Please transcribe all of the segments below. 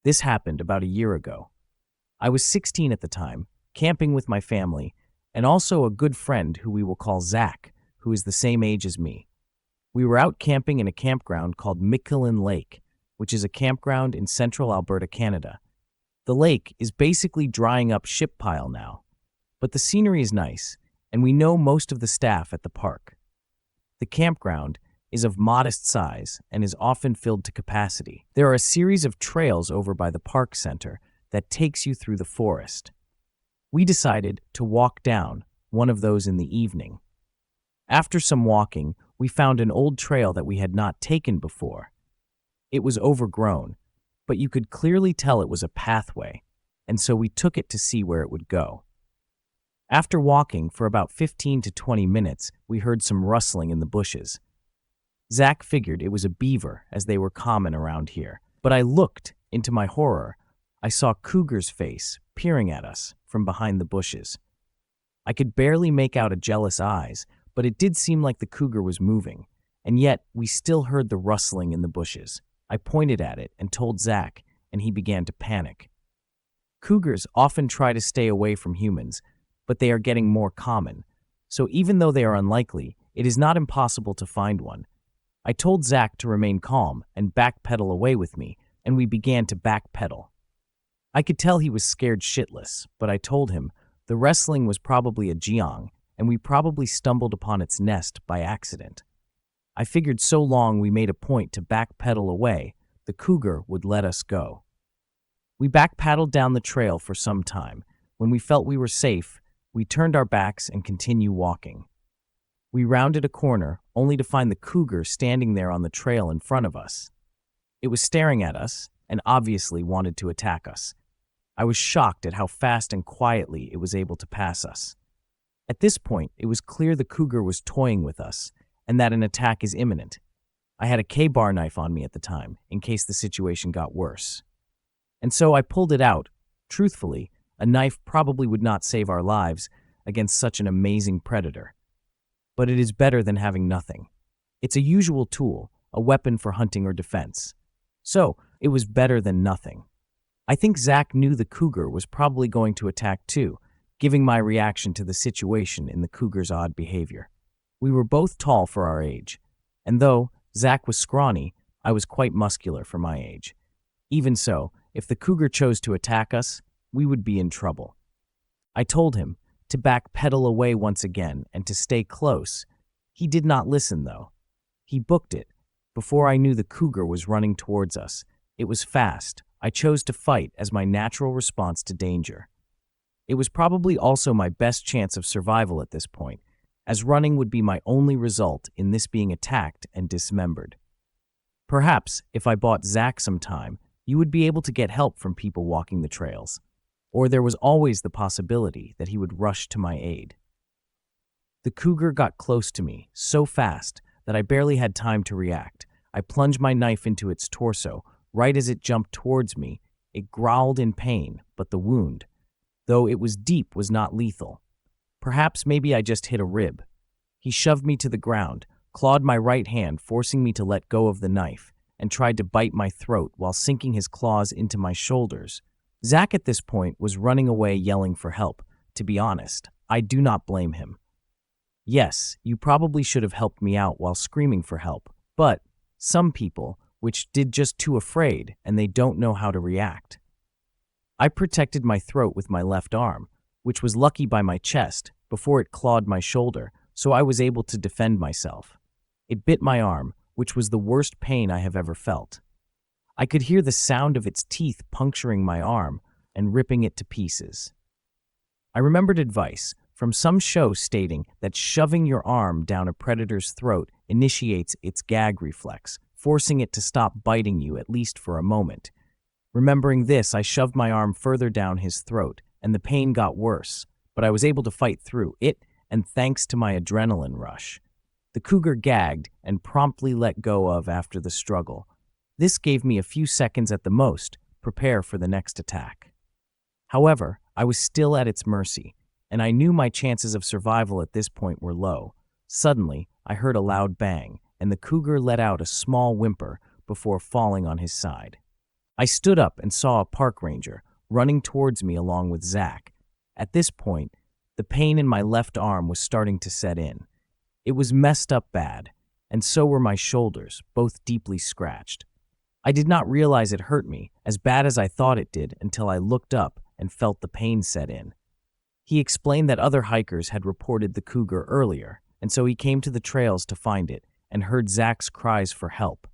This happened about a year ago. I was 16 at the time, camping with my family, and also a good friend who we will call Zach, who is the same age as me. We were out camping in a campground called Miquelon Lake, which is a campground in central Alberta, Canada. The lake is basically drying up ship pile now, but the scenery is nice, and we know most of the staff at the park. The campground is of modest size and is often filled to capacity. There are a series of trails over by the park center that takes you through the forest. We decided to walk down one of those in the evening. After some walking, we found an old trail that we had not taken before. It was overgrown, but you could clearly tell it was a pathway, and so we took it to see where it would go. After walking for about 15 to 20 minutes, we heard some rustling in the bushes. Zach figured it was a beaver, as they were common around here, but I looked. Into my horror, I saw Cougar's face peering at us from behind the bushes. I could barely make out a jealous eyes, but it did seem like the cougar was moving, and yet we still heard the rustling in the bushes. I pointed at it and told Zach, and he began to panic. Cougars often try to stay away from humans, but they are getting more common, so even though they are unlikely, it is not impossible to find one. I told Zach to remain calm and backpedal away with me, and we began to backpedal. I could tell he was scared shitless, but I told him the wrestling was probably a jiang, and we probably stumbled upon its nest by accident. I figured so long we made a point to backpedal away, the cougar would let us go. We backpaddled down the trail for some time. When we felt we were safe, we turned our backs and continued walking. We rounded a corner, only to find the cougar standing there on the trail in front of us. It was staring at us and obviously wanted to attack us. I was shocked at how fast and quietly it was able to pass us. At this point, it was clear the cougar was toying with us and that an attack is imminent. I had a K-bar knife on me at the time, in case the situation got worse. And so I pulled it out. Truthfully, a knife probably would not save our lives against such an amazing predator. But it is better than having nothing. It's a usual tool, a weapon for hunting or defense. So, it was better than nothing. I think Zach knew the cougar was probably going to attack too, giving my reaction to the situation in the cougar's odd behavior. We were both tall for our age, and though Zach was scrawny, I was quite muscular for my age. Even so, if the cougar chose to attack us, we would be in trouble. I told him to backpedal away once again and to stay close. He did not listen, though. He booked it. Before I knew the cougar was running towards us. It was fast. I chose to fight as my natural response to danger. It was probably also my best chance of survival at this point, as running would be my only result in this being attacked and dismembered. Perhaps, if I bought Zach some time, you would be able to get help from people walking the trails, or there was always the possibility that he would rush to my aid. The cougar got close to me so fast that I barely had time to react. I plunged my knife into its torso. Right as it jumped towards me, it growled in pain, but the wound, though it was deep, was not lethal. Perhaps maybe I just hit a rib. He shoved me to the ground, clawed my right hand, forcing me to let go of the knife, and tried to bite my throat while sinking his claws into my shoulders. Zach at this point was running away yelling for help. To be honest, I do not blame him. Yes, you probably should have helped me out while screaming for help, but some people which did just too afraid and they don't know how to react. I protected my throat with my left arm, which was lucky by my chest before it clawed my shoulder, so I was able to defend myself. It bit my arm, which was the worst pain I have ever felt. I could hear the sound of its teeth puncturing my arm and ripping it to pieces. I remembered advice from some show stating that shoving your arm down a predator's throat initiates its gag reflex, forcing it to stop biting you at least for a moment. Remembering this, I shoved my arm further down his throat, and the pain got worse, but I was able to fight through it, and thanks to my adrenaline rush. The cougar gagged and promptly let go of after the struggle. This gave me a few seconds at the most, prepare for the next attack. However, I was still at its mercy, and I knew my chances of survival at this point were low. Suddenly, I heard a loud bang, and the cougar let out a small whimper before falling on his side. I stood up and saw a park ranger running towards me along with Zach. At this point, the pain in my left arm was starting to set in. It was messed up bad, and so were my shoulders, both deeply scratched. I did not realize it hurt me as bad as I thought it did until I looked up and felt the pain set in. He explained that other hikers had reported the cougar earlier, and so he came to the trails to find it and heard Zach's cries for help.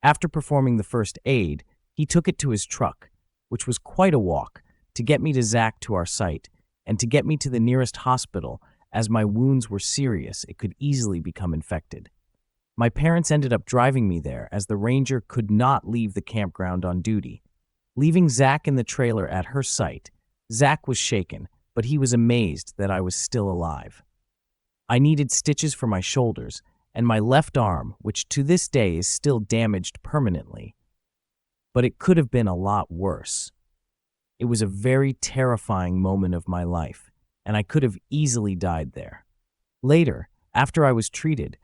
After performing the first aid, he took it to his truck, which was quite a walk, to get me to Zach to our site and to get me to the nearest hospital as my wounds were serious. It could easily become infected. My parents ended up driving me there as the ranger could not leave the campground on duty. Leaving Zach in the trailer at her site, Zach was shaken, but he was amazed that I was still alive. I needed stitches for my shoulders and my left arm, which to this day is still damaged permanently. But it could have been a lot worse. It was a very terrifying moment of my life, and I could have easily died there. Later, after I was treated,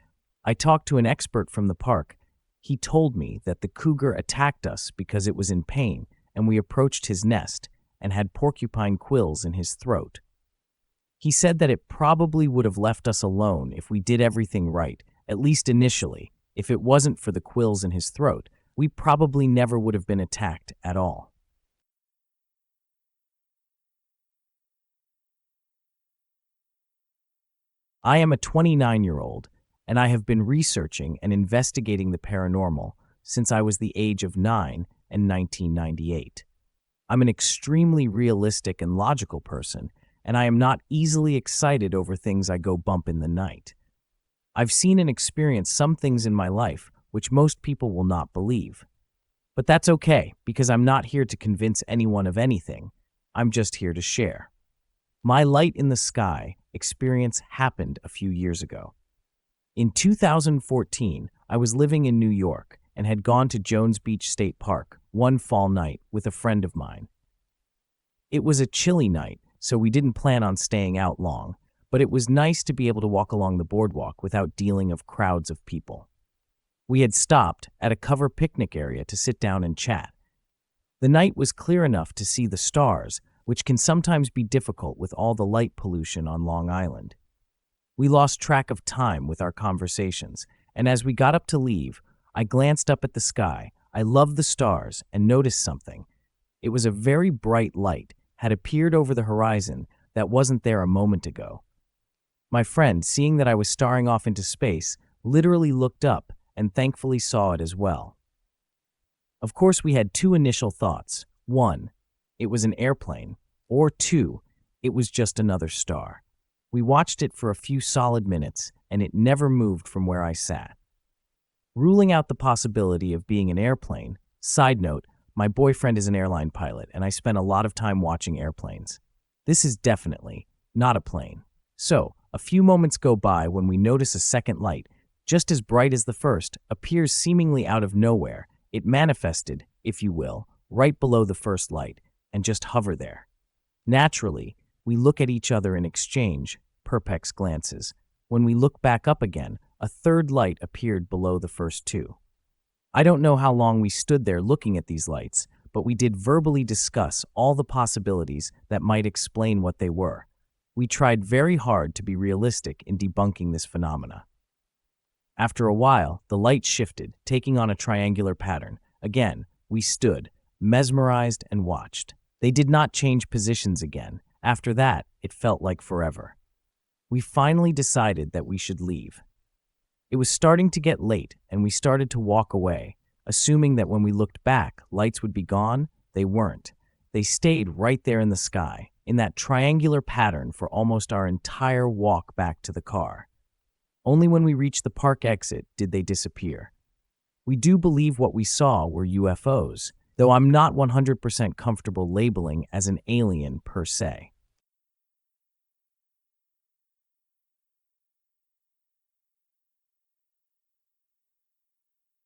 I talked to an expert from the park. He told me that the cougar attacked us because it was in pain, and we approached his nest and had porcupine quills in his throat. He said that it probably would have left us alone if we did everything right, at least initially. If it wasn't for the quills in his throat, we probably never would have been attacked at all. I am a 29-year-old, and I have been researching and investigating the paranormal since I was the age of 9 in 1998. I'm an extremely realistic and logical person, and I am not easily excited over things I go bump in the night. I've seen and experienced some things in my life which most people will not believe. But that's okay, because I'm not here to convince anyone of anything. I'm just here to share. My light in the sky experience happened a few years ago. In 2014, I was living in New York and had gone to Jones Beach State Park one fall night with a friend of mine. It was a chilly night, so we didn't plan on staying out long, but it was nice to be able to walk along the boardwalk without dealing with crowds of people. We had stopped at a cover picnic area to sit down and chat. The night was clear enough to see the stars, which can sometimes be difficult with all the light pollution on Long Island. We lost track of time with our conversations, and as we got up to leave, I glanced up at the sky. I loved the stars and noticed something. It was a very bright light had appeared over the horizon that wasn't there a moment ago. My friend, seeing that I was staring off into space, literally looked up and thankfully saw it as well. Of course, we had two initial thoughts. One, it was an airplane, or two, it was just another star. We watched it for a few solid minutes, and it never moved from where I sat. Ruling out the possibility of being an airplane, side note, my boyfriend is an airline pilot, and I spent a lot of time watching airplanes. This is definitely not a plane. So, a few moments go by when we notice a second light, just as bright as the first, appears seemingly out of nowhere. It manifested, if you will, right below the first light, and just hover there. Naturally, we look at each other and exchange perplex glances. When we look back up again, a third light appeared below the first two. I don't know how long we stood there looking at these lights, but we did verbally discuss all the possibilities that might explain what they were. We tried very hard to be realistic in debunking this phenomena. After a while, the light shifted, taking on a triangular pattern. Again, we stood, mesmerized, and watched. They did not change positions again. After that, it felt like forever. We finally decided that we should leave. It was starting to get late, and we started to walk away, assuming that when we looked back, lights would be gone. They weren't. They stayed right there in the sky, in that triangular pattern for almost our entire walk back to the car. Only when we reached the park exit did they disappear. We do believe what we saw were UFOs, though I'm not 100% comfortable labeling as an alien per se.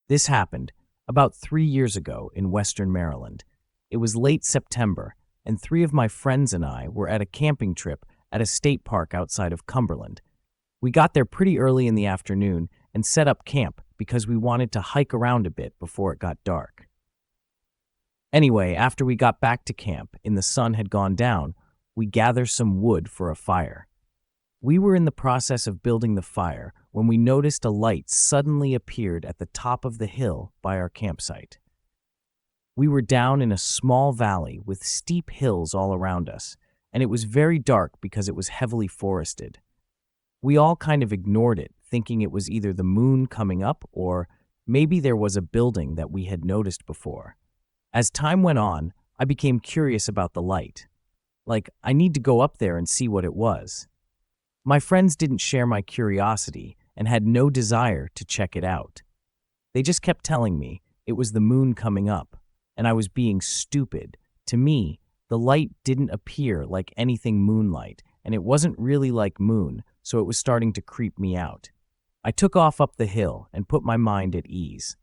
This happened about 3 years ago in Western Maryland. It was late September, and 3 of my friends and I were at a camping trip at a state park outside of Cumberland. We got there pretty early in the afternoon and set up camp because we wanted to hike around a bit before it got dark. Anyway, after we got back to camp and the sun had gone down, we gathered some wood for a fire. We were in the process of building the fire when we noticed a light suddenly appeared at the top of the hill by our campsite. We were down in a small valley with steep hills all around us, and it was very dark because it was heavily forested. We all kind of ignored it, thinking it was either the moon coming up or maybe there was a building that we had noticed before. As time went on, I became curious about the light. Like, I need to go up there and see what it was. My friends didn't share my curiosity and had no desire to check it out. They just kept telling me it was the moon coming up, and I was being stupid. To me, the light didn't appear like anything moonlight, and it wasn't really like moon, so it was starting to creep me out. I took off up the hill and put my mind at ease.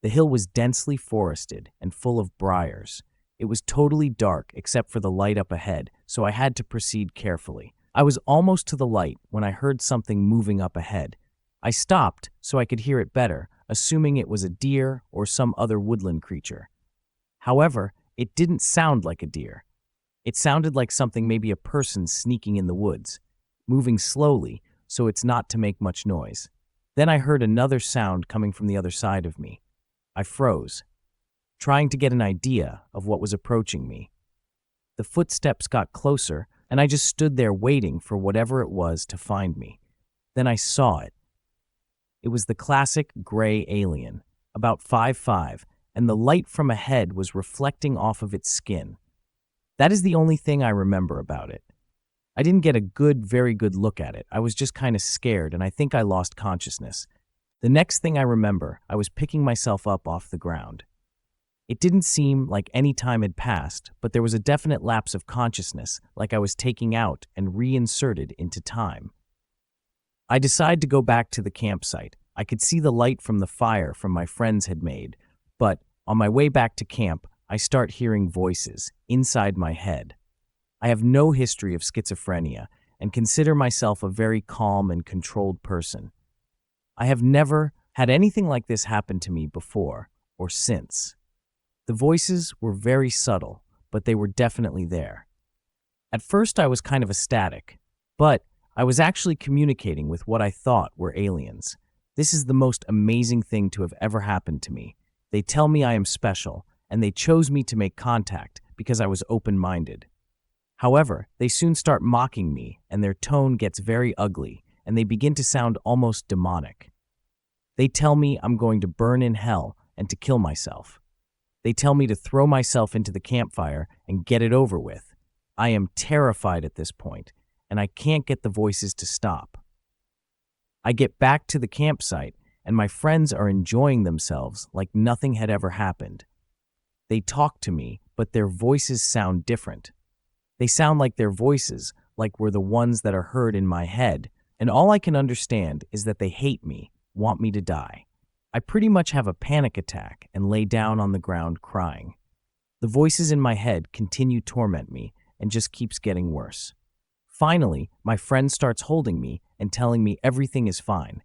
The hill was densely forested and full of briars. It was totally dark except for the light up ahead, so I had to proceed carefully. I was almost to the light when I heard something moving up ahead. I stopped so I could hear it better, assuming it was a deer or some other woodland creature. However, it didn't sound like a deer. It sounded like something, maybe a person sneaking in the woods, moving slowly so it's not to make much noise. Then I heard another sound coming from the other side of me. I froze, trying to get an idea of what was approaching me. The footsteps got closer, and I just stood there waiting for whatever it was to find me. Then I saw it. It was the classic gray alien, about 5'5", and the light from ahead was reflecting off of its skin. That is the only thing I remember about it. I didn't get a very good look at it. I was just kind of scared, and I think I lost consciousness. The next thing I remember, I was picking myself up off the ground. It didn't seem like any time had passed, but there was a definite lapse of consciousness, like I was taking out and reinserted into time. I decided to go back to the campsite. I could see the light from the fire from my friends had made, but on my way back to camp, I start hearing voices inside my head. I have no history of schizophrenia and consider myself a very calm and controlled person. I have never had anything like this happen to me before or since. The voices were very subtle, but they were definitely there. At first, I was kind of ecstatic, but I was actually communicating with what I thought were aliens. This is the most amazing thing to have ever happened to me. They tell me I am special, and they chose me to make contact because I was open-minded. However, they soon start mocking me, and their tone gets very ugly, and they begin to sound almost demonic. They tell me I'm going to burn in hell and to kill myself. They tell me to throw myself into the campfire and get it over with. I am terrified at this point, and I can't get the voices to stop. I get back to the campsite, and my friends are enjoying themselves like nothing had ever happened. They talk to me, but their voices sound different. They sound like their voices, like were the ones that are heard in my head, and all I can understand is that they hate me, want me to die. I pretty much have a panic attack and lay down on the ground crying. The voices in my head continue to torment me and just keeps getting worse. Finally, my friend starts holding me and telling me everything is fine.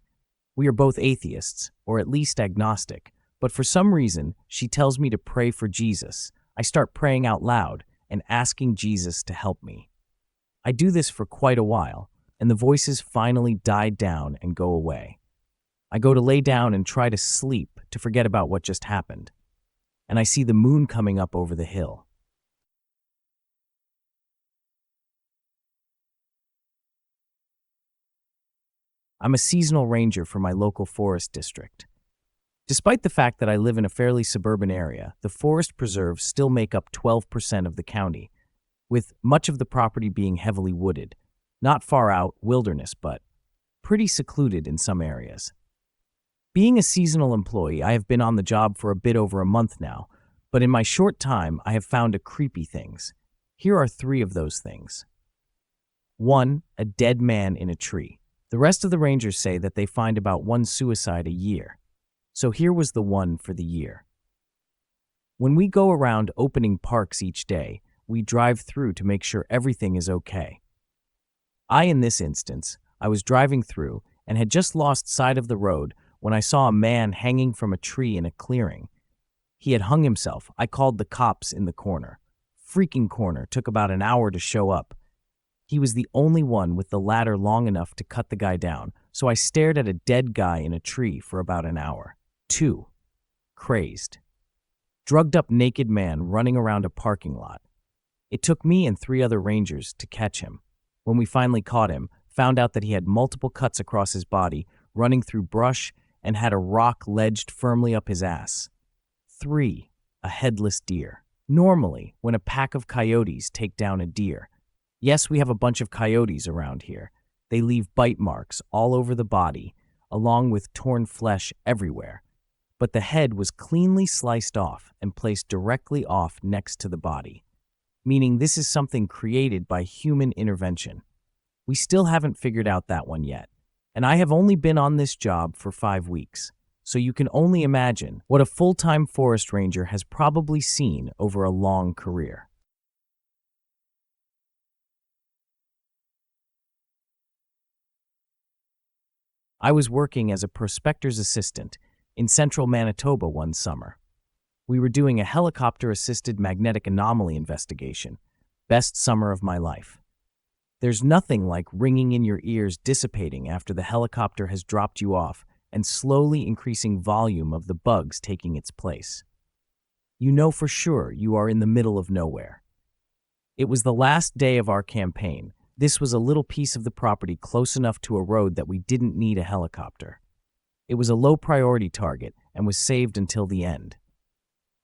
We are both atheists, or at least agnostic, but for some reason, she tells me to pray for Jesus. I start praying out loud and asking Jesus to help me. I do this for quite a while, and the voices finally die down and go away. I go to lay down and try to sleep to forget about what just happened, and I see the moon coming up over the hill. I'm a seasonal ranger for my local forest district. Despite the fact that I live in a fairly suburban area, the forest preserves still make up 12% of the county, with much of the property being heavily wooded, not far out wilderness, but pretty secluded in some areas. Being a seasonal employee, I have been on the job for a bit over a month now, but in my short time, I have found a creepy things. Here are 3 of those things. 1. A dead man in a tree. The rest of the rangers say that they find about 1 suicide a year. So here was the one for the year. When we go around opening parks each day, we drive through to make sure everything is okay. In this instance, I was driving through and had just lost sight of the road when I saw a man hanging from a tree in a clearing. He had hung himself. I called the cops in the corner. Freaking corner. Took about an hour to show up. He was the only one with the ladder long enough to cut the guy down, so I stared at a dead guy in a tree for about an hour. 2. Crazed. Drugged up naked man running around a parking lot. It took me and 3 other rangers to catch him. When we finally caught him, found out that he had multiple cuts across his body, running through brush, and had a rock ledged firmly up his ass. 3. A headless deer. Normally, when a pack of coyotes take down a deer, yes, we have a bunch of coyotes around here. They leave bite marks all over the body, along with torn flesh everywhere. But the head was cleanly sliced off and placed directly off next to the body, meaning this is something created by human intervention. We still haven't figured out that one yet, and I have only been on this job for 5 weeks, so you can only imagine what a full-time forest ranger has probably seen over a long career. I was working as a prospector's assistant in central Manitoba one summer. We were doing a helicopter-assisted magnetic anomaly investigation. Best summer of my life. There's nothing like ringing in your ears dissipating after the helicopter has dropped you off and slowly increasing volume of the bugs taking its place. You know for sure you are in the middle of nowhere. It was the last day of our campaign. This was a little piece of the property close enough to a road that we didn't need a helicopter. It was a low-priority target and was saved until the end.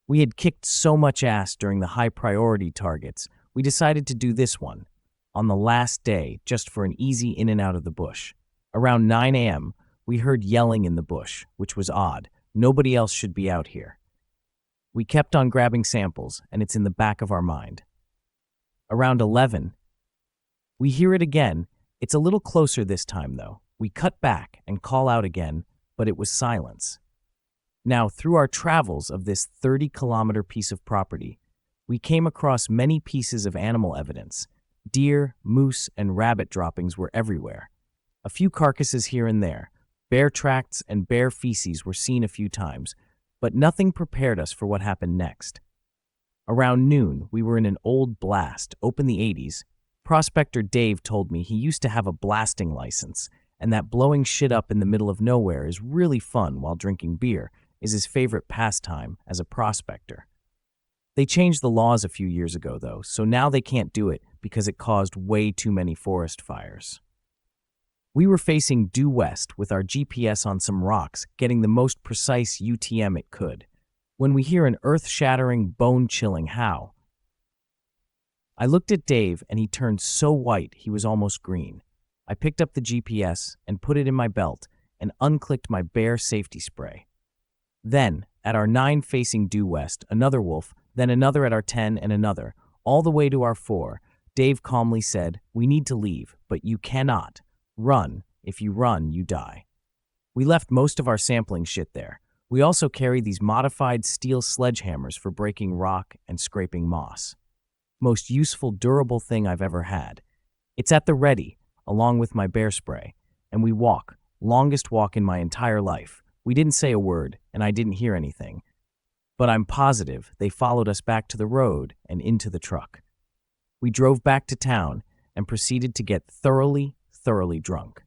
We had kicked so much ass during the high-priority targets, we decided to do this one on the last day just for an easy in and out of the bush. Around 9 a.m., we heard yelling in the bush, which was odd. Nobody else should be out here. We kept on grabbing samples, and it's in the back of our mind. Around 11, we hear it again. It's a little closer this time, though. We cut back and call out again, but it was silence. Now, through our travels of this 30-kilometer piece of property, we came across many pieces of animal evidence. Deer, moose, and rabbit droppings were everywhere. A few carcasses here and there. Bear tracks and bear feces were seen a few times, but nothing prepared us for what happened next. Around noon, we were in an old blast, open the 80s. Prospector Dave told me he used to have a blasting license, and that blowing shit up in the middle of nowhere is really fun while drinking beer is his favorite pastime as a prospector. They changed the laws a few years ago, though, so now they can't do it because it caused way too many forest fires. We were facing due west with our GPS on some rocks, getting the most precise UTM it could, when we hear an earth-shattering, bone-chilling howl. I looked at Dave, and he turned so white he was almost green. I picked up the GPS and put it in my belt and unclicked my bear safety spray. Then, at our 9 facing due west, another wolf, then another at our 10 and another, all the way to our 4, Dave calmly said, "We need to leave, but you cannot. Run. If you run, you die." We left most of our sampling shit there. We also carry these modified steel sledgehammers for breaking rock and scraping moss. Most useful, durable thing I've ever had. It's at the ready, along with my bear spray, and we walk, longest walk in my entire life. We didn't say a word, and I didn't hear anything. But I'm positive they followed us back to the road and into the truck. We drove back to town and proceeded to get thoroughly drunk.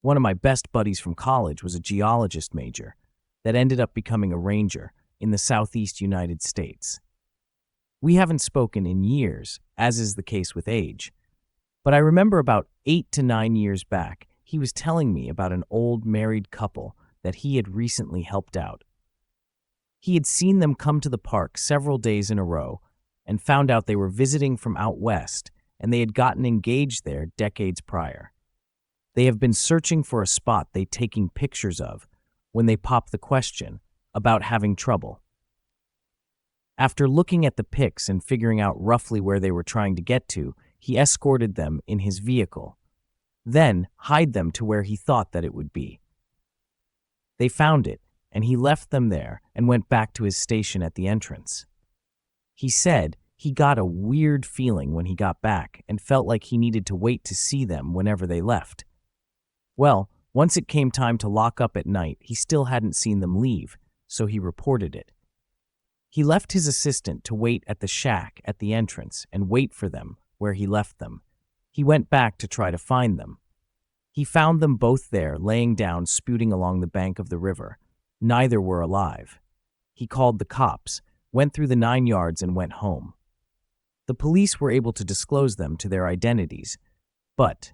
One of my best buddies from college was a geologist major that ended up becoming a ranger in the Southeast United States. We haven't spoken in years, as is the case with age, but I remember about 8 to 9 years back, he was telling me about an old married couple that he had recently helped out. He had seen them come to the park several days in a row and found out they were visiting from out west, and they had gotten engaged there decades prior. They have been searching for a spot they'd taking pictures of when they popped the question about having trouble. After looking at the pics and figuring out roughly where they were trying to get to, he escorted them in his vehicle, then hied them to where he thought that it would be. They found it, and he left them there and went back to his station at the entrance. He said he got a weird feeling when he got back and felt like he needed to wait to see them whenever they left. Well, once it came time to lock up at night, he still hadn't seen them leave, so he reported it. He left his assistant to wait at the shack at the entrance and wait for them where he left them. He went back to try to find them. He found them both there, laying down, spewing along the bank of the river. Neither were alive. He called the cops, went through the 9 yards, and went home. The police were able to disclose them to their identities, but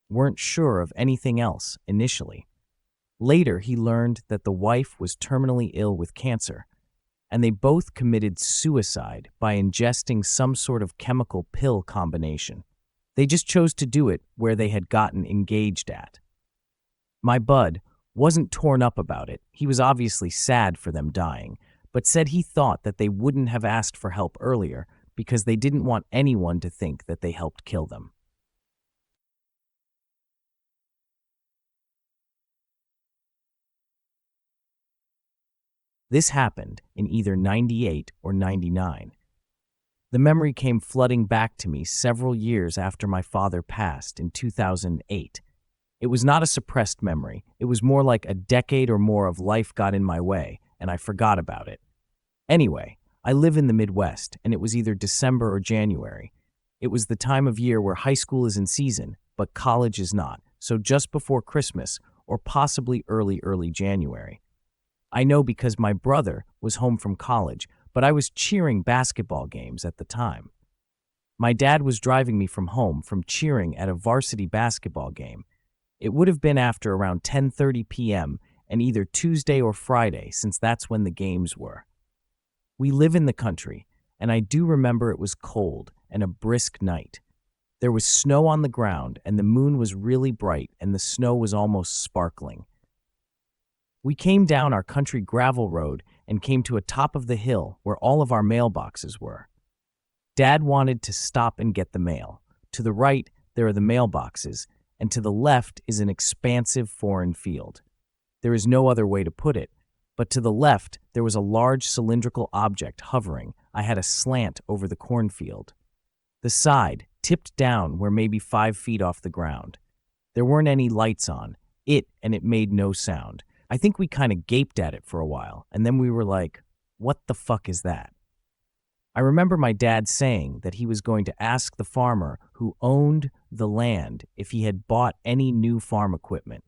weren't sure of anything else initially. Later, he learned that the wife was terminally ill with cancer, and they both committed suicide by ingesting some sort of chemical pill combination. They just chose to do it where they had gotten engaged at. My bud wasn't torn up about it. He was obviously sad for them dying, but said he thought that they wouldn't have asked for help earlier because they didn't want anyone to think that they helped kill them. This happened in either 98 or 99. The memory came flooding back to me several years after my father passed in 2008. It was not a suppressed memory. It was more like a decade or more of life got in my way, and I forgot about it. Anyway, I live in the Midwest, and it was either December or January. It was the time of year where high school is in season, but college is not, so just before Christmas or possibly early January. I know because my brother was home from college, but I was cheering basketball games at the time. My dad was driving me from home from cheering at a varsity basketball game. It would have been after around 10:30 p.m. and either Tuesday or Friday, since that's when the games were. We live in the country, and I do remember it was cold and a brisk night. There was snow on the ground, and the moon was really bright, and the snow was almost sparkling. We came down our country gravel road and came to a top of the hill where all of our mailboxes were. Dad wanted to stop and get the mail. To the right, there are the mailboxes, and to the left is an expansive foreign field. There is no other way to put it, but to the left, there was a large cylindrical object hovering. I had a slant over the cornfield. The side tipped down where maybe 5 feet off the ground. There weren't any lights on. It made no sound. I think we kind of gaped at it for a while, and then we were like, what the fuck is that? I remember my dad saying that he was going to ask the farmer who owned the land if he had bought any new farm equipment.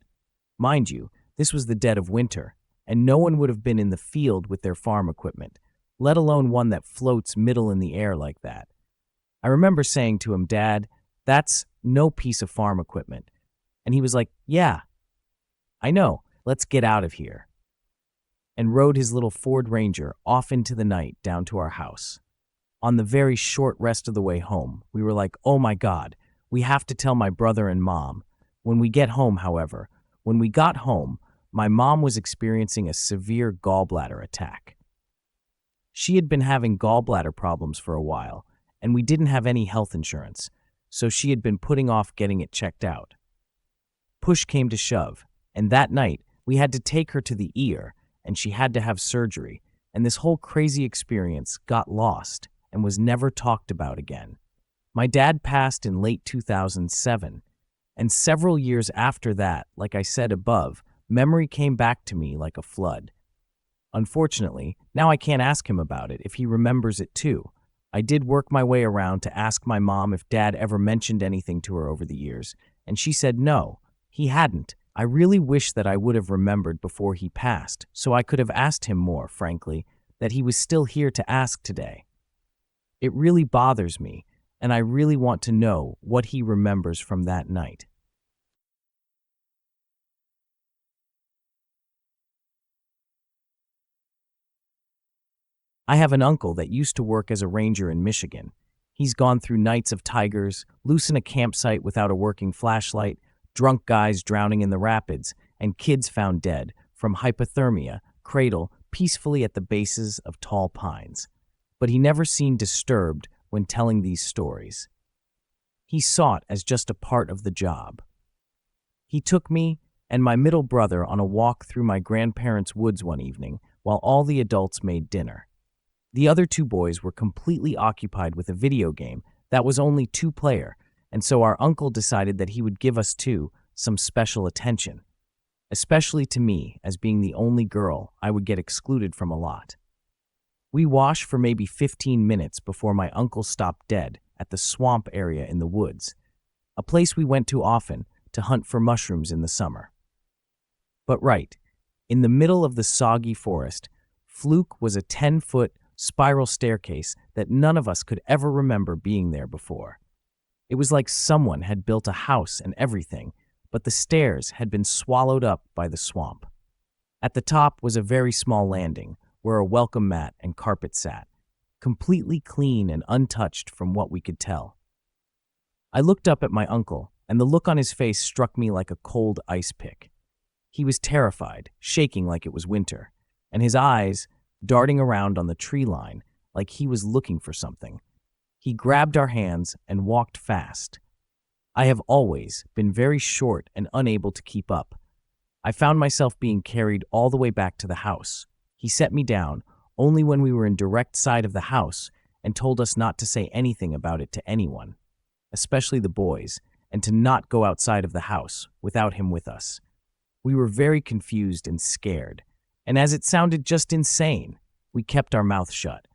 Mind you, this was the dead of winter, and no one would have been in the field with their farm equipment, let alone one that floats middle in the air like that. I remember saying to him, Dad, that's no piece of farm equipment. And he was like, yeah, I know. Let's get out of here, and rode his little Ford Ranger off into the night down to our house. On the very short rest of the way home, we were like, oh my God, we have to tell my brother and mom. When we got home, my mom was experiencing a severe gallbladder attack. She had been having gallbladder problems for a while, and we didn't have any health insurance, so she had been putting off getting it checked out. Push came to shove, and that night, we had to take her to the ER, and she had to have surgery, and this whole crazy experience got lost and was never talked about again. My dad passed in late 2007, and several years after that, like I said above, memory came back to me like a flood. Unfortunately, now I can't ask him about it if he remembers it too. I did work my way around to ask my mom if Dad ever mentioned anything to her over the years, and she said no, he hadn't. I really wish that I would have remembered before he passed, so I could have asked him more, frankly, that he was still here to ask today. It really bothers me, and I really want to know what he remembers from that night. I have an uncle that used to work as a ranger in Michigan. He's gone through nights of tigers, loose in a campsite without a working flashlight, drunk guys drowning in the rapids, and kids found dead from hypothermia, cradle peacefully at the bases of tall pines. But he never seemed disturbed when telling these stories. He saw it as just a part of the job. He took me and my middle brother on a walk through my grandparents' woods one evening while all the adults made dinner. The other 2 boys were completely occupied with a video game that was only 2-player, and so our uncle decided that he would give us 2 some special attention, especially to me as being the only girl. I would get excluded from a lot. We washed for maybe 15 minutes before my uncle stopped dead at the swamp area in the woods, a place we went to often to hunt for mushrooms in the summer. But right, in the middle of the soggy forest, Fluke was a 10-foot spiral staircase that none of us could ever remember being there before. It was like someone had built a house and everything, but the stairs had been swallowed up by the swamp. At the top was a very small landing where a welcome mat and carpet sat, completely clean and untouched from what we could tell. I looked up at my uncle, and the look on his face struck me like a cold ice pick. He was terrified, shaking like it was winter, and his eyes darting around on the tree line like he was looking for something. He grabbed our hands and walked fast. I have always been very short and unable to keep up. I found myself being carried all the way back to the house. He set me down only when we were in direct sight of the house and told us not to say anything about it to anyone, especially the boys, and to not go outside of the house without him with us. We were very confused and scared, and as it sounded just insane, we kept our mouth shut.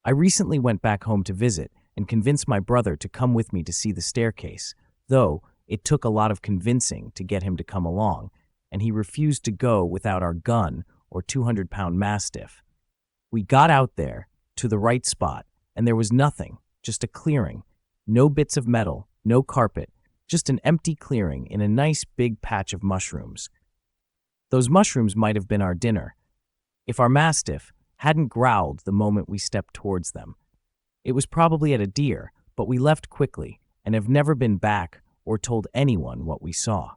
I recently went back home to visit and convinced my brother to come with me to see the staircase, though it took a lot of convincing to get him to come along, and he refused to go without our gun or 200-pound mastiff. We got out there, to the right spot, and there was nothing, just a clearing. No bits of metal, no carpet, just an empty clearing in a nice big patch of mushrooms. Those mushrooms might have been our dinner, if our mastiff hadn't growled the moment we stepped towards them. It was probably at a deer, but we left quickly and have never been back or told anyone what we saw.